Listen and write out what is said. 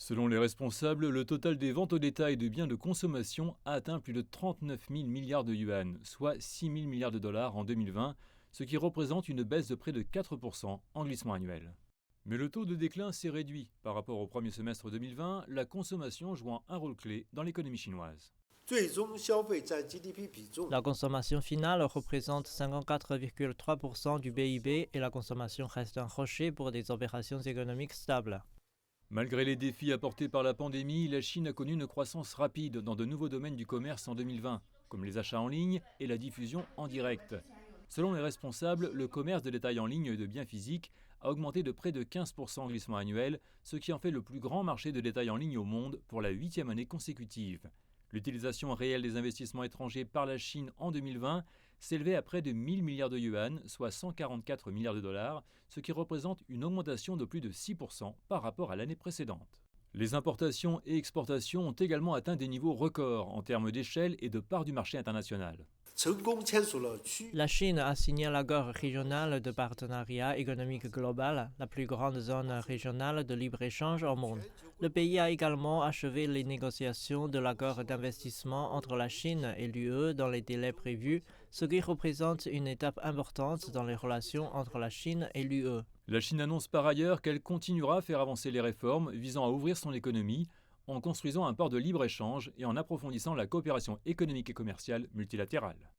Selon les responsables, le total des ventes au détail de biens de consommation a atteint plus de 39 000 milliards de yuan, soit 6 000 milliards de dollars en 2020, ce qui représente une baisse de près de 4% en glissement annuel. Mais le taux de déclin s'est réduit. Par rapport au premier semestre 2020, la consommation jouant un rôle clé dans l'économie chinoise. La consommation finale représente 54,3% du PIB et la consommation reste un rocher pour des opérations économiques stables. Malgré les défis apportés par la pandémie, la Chine a connu une croissance rapide dans de nouveaux domaines du commerce en 2020, comme les achats en ligne et la diffusion en direct. Selon les responsables, le commerce de détail en ligne de biens physiques a augmenté de près de 15% en glissement annuel, ce qui en fait le plus grand marché de détail en ligne au monde pour la 8e année consécutive. L'utilisation réelle des investissements étrangers par la Chine en 2020 s'élevait à près de 1 000 milliards de yuan, soit 144 milliards de dollars, ce qui représente une augmentation de plus de 6% par rapport à l'année précédente. Les importations et exportations ont également atteint des niveaux records en termes d'échelle et de part du marché international. La Chine a signé l'accord régional de partenariat économique global, la plus grande zone régionale de libre-échange au monde. Le pays a également achevé les négociations de l'accord d'investissement entre la Chine et l'UE dans les délais prévus, ce qui représente une étape importante dans les relations entre la Chine et l'UE. La Chine annonce par ailleurs qu'elle continuera à faire avancer les réformes visant à ouvrir son économie en construisant un port de libre-échange et en approfondissant la coopération économique et commerciale multilatérale.